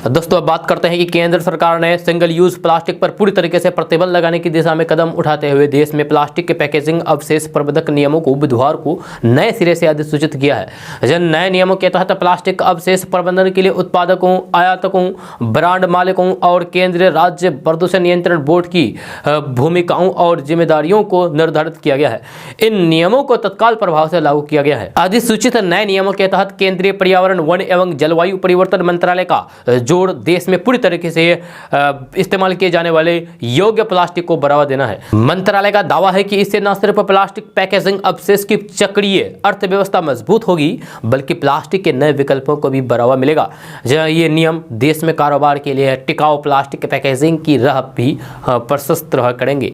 दोस्तों अब बात करते हैं कि केंद्र सरकार ने सिंगल यूज प्लास्टिक पर पूरी तरीके से प्रतिबंध लगाने की दिशा में कदम उठाते हुए देश में प्लास्टिक के पैकेजिंग अवशेष प्रबंधक नियमों को बुधवार को नए सिरे से अधिसूचित किया है। जिन नए नियमों के तहत प्लास्टिक अवशेष प्रबंधन के लिए उत्पादकों, आयातकों, ब्रांड मालिकों और केंद्रीय राज्य प्रदूषण नियंत्रण बोर्ड की भूमिकाओं और जिम्मेदारियों को निर्धारित किया गया है। इन नियमों को तत्काल प्रभाव से लागू किया गया है। अधिसूचित नए नियमों के तहत केंद्रीय पर्यावरण, वन एवं जलवायु परिवर्तन मंत्रालय का जोड़ देश में पूरी तरीके से इस्तेमाल किए जाने वाले योग्य प्लास्टिक को बढ़ावा देना है। मंत्रालय का दावा है कि इससे न सिर्फ प्लास्टिक पैकेजिंग अवशेष की चक्रीय अर्थव्यवस्था मजबूत होगी बल्कि प्लास्टिक के नए विकल्पों को भी बढ़ावा मिलेगा। ये नियम देश में कारोबार के लिए टिकाऊ प्लास्टिक पैकेजिंग की राह भी प्रशस्त करेंगे।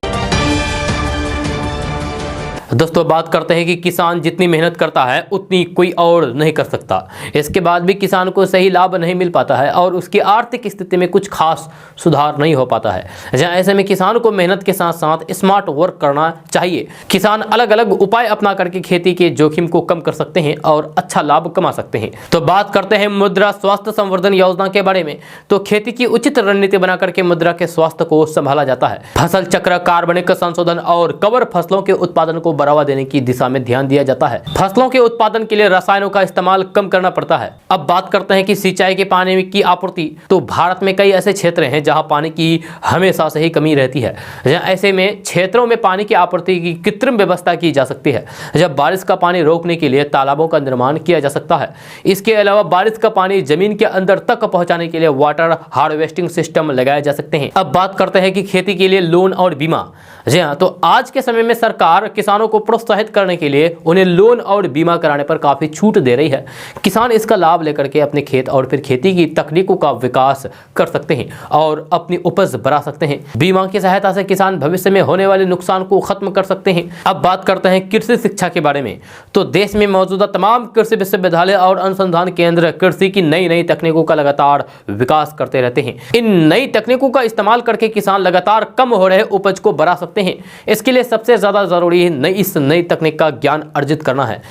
दोस्तों बात करते हैं कि किसान जितनी मेहनत करता है उतनी कोई और नहीं कर सकता। इसके बाद भी किसान को सही लाभ नहीं मिल पाता है और उसकी आर्थिक स्थिति में कुछ खास सुधार नहीं हो पाता है। जहाँ ऐसे में किसान को मेहनत के साथ साथ स्मार्ट वर्क करना चाहिए। किसान अलग अलग उपाय अपना करके खेती के जोखिम को कम कर सकते हैं और अच्छा लाभ कमा सकते हैं। तो बात करते हैं मुद्रा स्वास्थ्य संवर्धन योजना के बारे में। तो खेती की उचित रणनीति बना करके मुद्रा के स्वास्थ्य को संभाला जाता है। फसल चक्र, कार्बनिक संशोधन और कवर फसलों के उत्पादन को बढ़ावा देने की दिशा में ध्यान दिया जाता है। फसलों के उत्पादन के लिए रसायनों का इस्तेमाल कम करना पड़ता है। अब बात करते हैं कि सिंचाई के पानी की आपूर्ति। तो भारत में कई ऐसे क्षेत्र हैं जहां पानी की हमेशा से ही कमी रहती है। ऐसे में क्षेत्रों में पानी की आपूर्ति की कृत्रिम व्यवस्था की जा सकती है। जब बारिश का पानी रोकने के लिए तालाबों का निर्माण किया जा सकता है। इसके अलावा बारिश का पानी जमीन के अंदर तक पहुंचाने के लिए वाटर हार्वेस्टिंग सिस्टम लगाए जा सकते हैं। अब बात करते हैं कि खेती के लिए लोन और बीमा। जी हाँ, तो आज के समय में सरकार किसानों को प्रोत्साहित करने के लिए उन्हें लोन और बीमा कराने पर काफी छूट दे रही है। किसान इसका लाभ लेकर के अपने खेत और फिर खेती की तकनीकों का विकास कर सकते हैं और अपनी उपज बढ़ा सकते हैं। बीमा की सहायता से किसान भविष्य में होने वाले नुकसान को खत्म कर सकते हैं। अब बात करते हैं कृषि शिक्षा के बारे में। तो देश में मौजूदा तमाम कृषि विश्वविद्यालय और अनुसंधान केंद्र कृषि की नई नई तकनीकों का लगातार विकास करते रहते हैं। इन नई तकनीकों का इस्तेमाल करके किसान लगातार कम हो रहे उपज को बढ़ा सकते हैं। इसके लिए सबसे ज्यादा जरूरी है इस नई तकनीक का ज्ञान अर्जित करना है।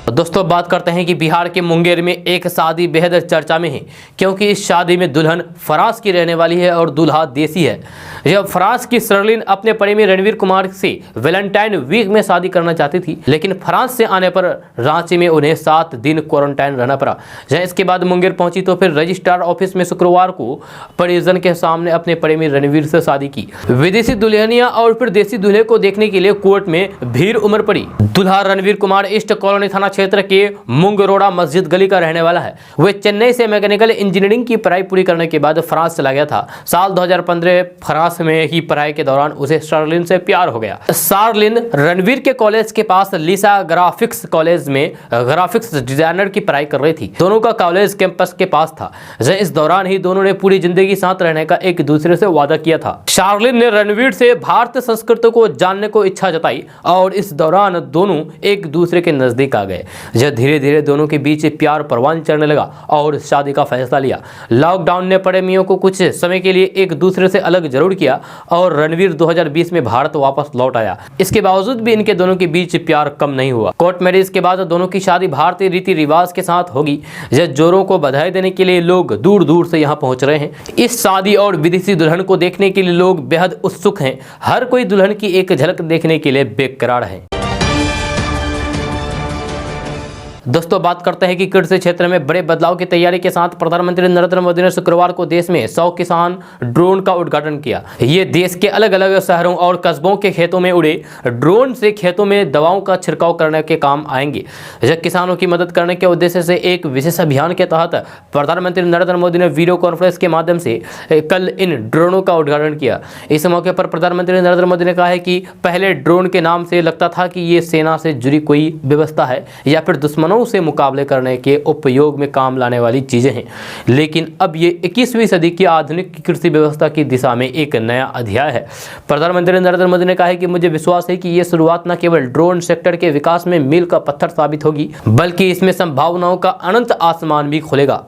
दोस्तों बात करते हैं कि बिहार के मुंगेर में एक शादी बेहद चर्चा में है, क्योंकि इस शादी में दुल्हन फ्रांस की रहने वाली है और दूल्हा देसी है। जब फ्रांस की शर्लिन अपने प्रेमी रणवीर कुमार से वैलेंटाइन वीक में शादी करना चाहती थी, लेकिन फ्रांस से आने पर रांची में उन्हें 7 दिन क्वारंटाइन रहना पड़ा। जहाँ इसके बाद मुंगेर पहुंची तो फिर रजिस्ट्रार ऑफिस में शुक्रवार को परिजन के सामने अपने प्रेमी रणवीर से शादी की। विदेशी दुल्हनिया और फिर देसी दूल्हे को देखने के लिए कोर्ट में भीड़ उमड़ पड़ी। दूल्हा रणवीर कुमार ईस्ट कॉलोनी थाना क्षेत्र के मुंगरोड़ा मस्जिद गली का रहने वाला है। वह चेन्नई से मैकेनिकल इंजीनियरिंग की पढ़ाई पूरी करने के बाद फ्रांस चला गया था। साल 2015 फ्रांस में ही पढ़ाई के दौरान उसे शार्लिन से प्यार हो गया। शार्लिन रणवीर के कॉलेज के पास लीसा ग्राफिक्स कॉलेज में ग्राफिक्स डिजाइनर की पढ़ाई कर रही थी। दोनों का कॉलेज कैंपस के पास था। इस दौरान ही दोनों ने पूरी जिंदगी साथ रहने का एक दूसरे से वादा किया था। शार्लिन ने रणवीर से भारतीय संस्कृति को जानने को इच्छा जताई और इस दौरान दोनों एक दूसरे के नजदीक आ गए। जब धीरे धीरे दोनों के बीच प्यार परवान चढ़ने लगा और शादी का फैसला लिया। लॉकडाउन ने प्रेमियों को कुछ समय के लिए एक दूसरे से अलग जरूर किया और रणवीर 2020 में भारत वापस लौट आया। इसके बावजूद भी इनके दोनों के बीच प्यार कम नहीं हुआ। कोर्ट मैरिज के बाद दोनों की शादी भारतीय रीति रिवाज के साथ होगी। जब जोरों को बधाई देने के लिए लोग दूर दूर से यहाँ पहुंच रहे हैं। इस शादी और विदेशी दुल्हन को देखने के लिए लोग बेहद उत्सुक हैं। हर कोई दुल्हन की एक झलक देखने के लिए बेकरार है। दोस्तों बात करते हैं कि कृषि क्षेत्र में बड़े बदलाव की तैयारी के साथ प्रधानमंत्री नरेंद्र मोदी ने शुक्रवार को देश में 100 किसान ड्रोन का उद्घाटन किया। ये देश के अलग अलग शहरों और कस्बों के खेतों में उड़े ड्रोन से खेतों में दवाओं का छिड़काव करने के काम आएंगे। जब किसानों की मदद करने के उद्देश्य से एक विशेष अभियान के तहत प्रधानमंत्री नरेंद्र मोदी ने वीडियो कॉन्फ्रेंस के माध्यम से कल इन ड्रोनों का उद्घाटन किया। इस मौके पर प्रधानमंत्री नरेंद्र मोदी ने कहा है कि पहले ड्रोन के नाम से लगता था कि ये सेना से जुड़ी कोई व्यवस्था है या फिर दुश्मनों से मुकाबले करने के उपयोग में काम लाने वाली चीजें हैं, लेकिन अब ये 21वीं सदी की आधुनिक कृषि व्यवस्था की दिशा में एक नया अध्याय है। प्रधानमंत्री नरेंद्र मोदी ने कहा है कि मुझे विश्वास है कि ये शुरुआत न केवल ड्रोन सेक्टर के विकास में मील का पत्थर साबित होगी, बल्कि इसमें संभावनाओं का अनंत आसमान भी खुलेगा।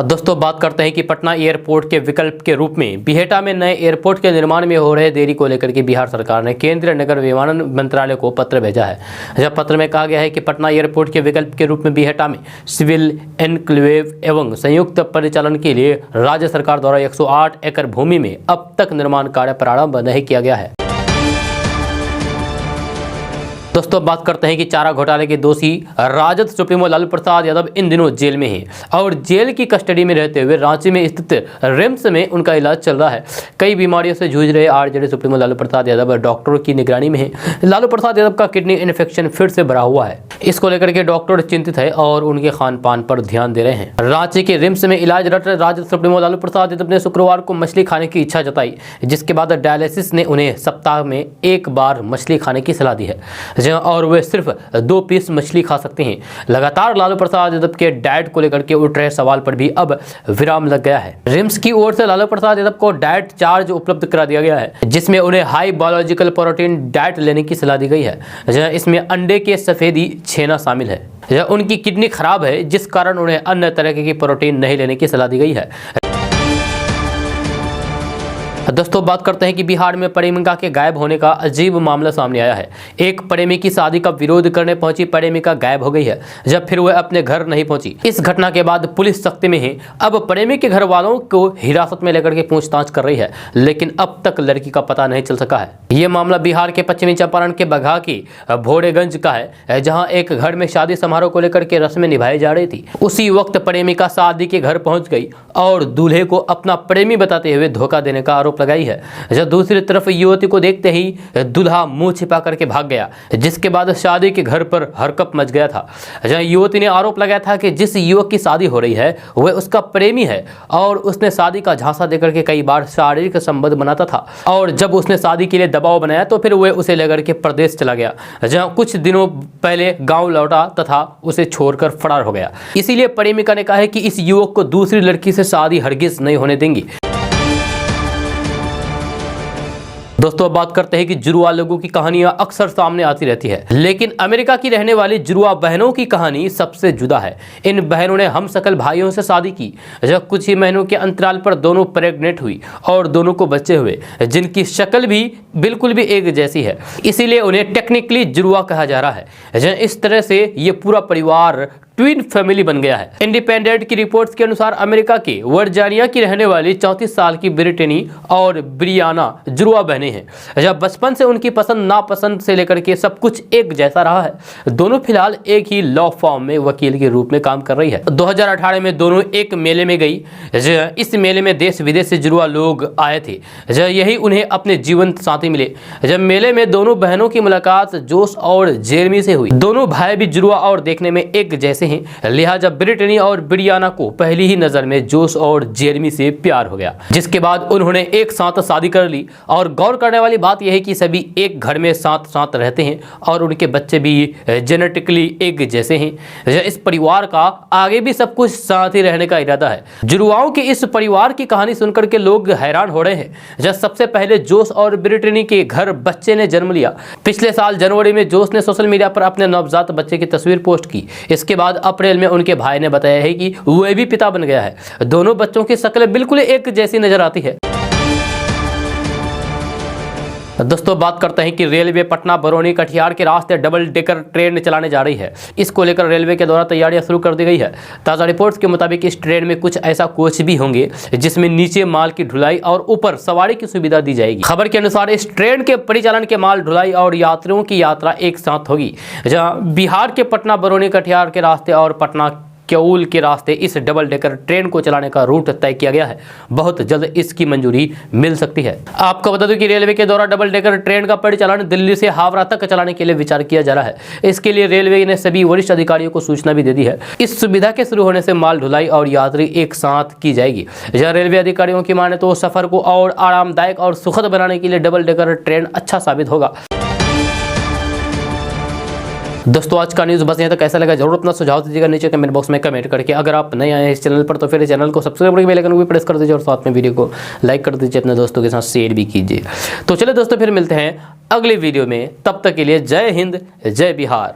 दोस्तों बात करते हैं कि पटना एयरपोर्ट के विकल्प के रूप में बिहेटा में नए एयरपोर्ट के निर्माण में हो रहे देरी को लेकर के बिहार सरकार ने केंद्रीय नगर विमानन मंत्रालय को पत्र भेजा है। जब पत्र में कहा गया है कि पटना एयरपोर्ट के विकल्प के रूप में बिहेटा में सिविल एनक्लेव एवं संयुक्त परिचालन के लिए राज्य सरकार द्वारा 108 एकड़ भूमि में अब तक निर्माण कार्य प्रारंभ नहीं किया गया है। दोस्तों बात करते हैं कि चारा घोटाले के दोषी राजद सुप्रीमो लालू प्रसाद यादव इन दिनों जेल में हैं और जेल की कस्टडी में रहते हुए रांची में स्थित रिम्स में उनका इलाज चल रहा है। कई बीमारियों से जूझ रहे आरजेडी सुप्रीमो लालू प्रसाद यादव डॉक्टरों की निगरानी में हैं। लालू प्रसाद यादव का किडनी इन्फेक्शन फिर से बढ़ा हुआ है। इसको लेकर के डॉक्टर चिंतित है और उनके खान पान पर ध्यान दे रहे हैं। रांची के रिम्स में इलाजरत राजद सुप्रीमो लालू प्रसाद यादव ने शुक्रवार को मछली खाने की इच्छा जताई, जिसके बाद डायलिसिस ने उन्हें सप्ताह में एक बार मछली खाने की सलाह दी है और वे सिर्फ 2 पीस मछली खा सकते हैं। लगातार लालू प्रसाद यादव के डाइट को लेकर के उठ रहे सवाल पर भी अब विराम लग गया है। रिम्स की ओर से लालू प्रसाद यादव को डाइट चार्ज उपलब्ध करा दिया गया है, जिसमें उन्हें हाई बायोलॉजिकल प्रोटीन डाइट लेने की सलाह दी गई है। इसमें अंडे के सफेदी छेना शामिल है। उनकी किडनी खराब है, जिस कारण उन्हें अन्य तरह की प्रोटीन नहीं लेने की सलाह दी गई है। दोस्तों बात करते हैं कि बिहार में प्रेमिका के गायब होने का अजीब मामला सामने आया है। एक प्रेमी की शादी का विरोध करने पहुंची प्रेमिका गायब हो गई है, जब फिर वह अपने घर नहीं पहुंची। इस घटना के बाद पुलिस सख्ती में है। अब प्रेमी के घर वालों को हिरासत में लेकर के पूछताछ कर रही है, लेकिन अब तक लड़की का पता नहीं चल सका है। यह मामला बिहार के पश्चिमी चंपारण के बगहा की भोरेगंज का है, जहाँ एक घर में शादी समारोह को लेकर के रस्में निभाई जा रही थी। उसी वक्त प्रेमिका शादी के घर पहुंच गई और दूल्हे को अपना प्रेमी बताते हुए धोखा देने का आरोप लगाई है। जब दूसरी तरफ युवती को देखते ही दूल्हा मुंह छिपा करके भाग गया, जिसके बाद शादी के घर पर हरकंप मच गया था। जहां युवती ने आरोप लगाया था कि जिस युवक की शादी हो रही है वह उसका प्रेमी है और उसने शादी का झांसा देकर के कई बार शारीरिक संबंध बनाता था और जब उसने शादी के लिए दबाव बनाया तो फिर वह उसे लेकर के प्रदेश चला गया, जहां कुछ दिनों पहले गाँव लौटा तथा उसे छोड़कर फरार हो गया। इसीलिए प्रेमिका ने कहा है कि इस युवक को दूसरी लड़की से शादी हरगिज नहीं होने देंगी। दोस्तों बात करते हैं कि जुड़वा लोगों की कहानियां अक्सर सामने आती रहती है, लेकिन अमेरिका की रहने वाली जुड़वा बहनों की कहानी सबसे जुदा है। इन बहनों ने हमशक्ल भाइयों से शादी की, जब कुछ ही महीनों के अंतराल पर दोनों प्रेग्नेंट हुई और दोनों को बच्चे हुए, जिनकी शक्ल भी बिल्कुल भी एक जैसी है। इसीलिए उन्हें टेक्निकली जुड़वा कहा जा रहा है। इस तरह से ये पूरा परिवार ट्विन फैमिली बन गया है। इंडिपेंडेंट की रिपोर्ट्स के अनुसार अमेरिका के वर्जीनिया की रहने वाली 34 साल की ब्रिटनी और ब्रियाना जुड़वा बहनें हैं। जब बचपन से उनकी पसंद नापसंद से लेकर के सब कुछ एक जैसा रहा है। दोनों फिलहाल एक ही लॉ फॉर्म में वकील के रूप में काम कर रही है। 2018 में दोनों एक मेले में गई। इस मेले में देश विदेश से जुड़वा लोग आए थे। यही उन्हें अपने जीवन साथी मिले। जब मेले में दोनों बहनों की मुलाकात जोश और जेरमी से हुई। दोनों भाई भी जुड़वा और देखने में एक जैसे हैं, लिहाजा ब्रिटनी और ब्रियाना को पहली ही नजर में जोश और जेरमी से प्यार हो गया, जिसके बाद उन्होंने एक साथ शादी कर ली। और गौर करने वाली बात यह है कि सभी एक घर में साथ साथ रहते हैं और उनके बच्चे भी जेनेटिकली एक जैसे हैं। इस परिवार का आगे भी सब कुछ साथ ही रहने का इरादा है। जुड़वाओं के इस परिवार की कहानी सुनकर के लोग हैरान हो रहे हैं। जब सबसे पहले जोश और ब्रिटनी के घर बच्चे ने जन्म लिया। पिछले साल जनवरी में जोश ने सोशल मीडिया पर अपने नवजात बच्चे की तस्वीर पोस्ट की। इसके बाद अप्रैल में उनके भाई ने बताया है कि वह भी पिता बन गया है। दोनों बच्चों की शक्ल बिल्कुल एक जैसी नजर आती है। दोस्तों बात करते हैं कि रेलवे पटना बरौनी कटिहार के रास्ते डबल डेकर ट्रेन चलाने जा रही है। इसको लेकर रेलवे के द्वारा तैयारियां शुरू कर दी गई है। ताज़ा रिपोर्ट्स के मुताबिक इस ट्रेन में कुछ ऐसा कोच भी होंगे जिसमें नीचे माल की ढुलाई और ऊपर सवारी की सुविधा दी जाएगी। खबर के अनुसार इस ट्रेन के परिचालन के माल ढुलाई और यात्रियों की यात्रा एक साथ होगी, जहां बिहार के पटना बरौनी कटिहार के रास्ते और पटना केउल के रास्ते इस डबल डेकर ट्रेन को चलाने का रूट तय किया गया है। बहुत जल्द इसकी मंजूरी मिल सकती है। आपको बता दूं कि रेलवे के द्वारा डबल डेकर ट्रेन का परिचालन दिल्ली से हावड़ा तक चलाने के लिए विचार किया जा रहा है। इसके लिए रेलवे ने सभी वरिष्ठ अधिकारियों को सूचना भी दे दी है। इस सुविधा के शुरू होने से माल ढुलाई और यात्री एक साथ की जाएगी। जहाँ रेलवे अधिकारियों की माने तो सफर को और आरामदायक और सुखद बनाने के लिए डबल डेकर ट्रेन अच्छा साबित होगा। दोस्तों आज का न्यूज़ बस यहाँ तक। कैसा लगा जरूर अपना सुझाव दीजिएगा नीचे कमेंट बॉक्स में कमेंट करके। अगर आप नए आए हैं इस चैनल पर तो फिर इस चैनल को सब्सक्राइब करके बेल आइकन को भी प्रेस कर दीजिए और साथ में वीडियो को लाइक कर दीजिए, अपने दोस्तों के साथ शेयर भी कीजिए। तो चलिए दोस्तों फिर मिलते हैं अगले वीडियो में, तब तक के लिए जय हिंद जय बिहार।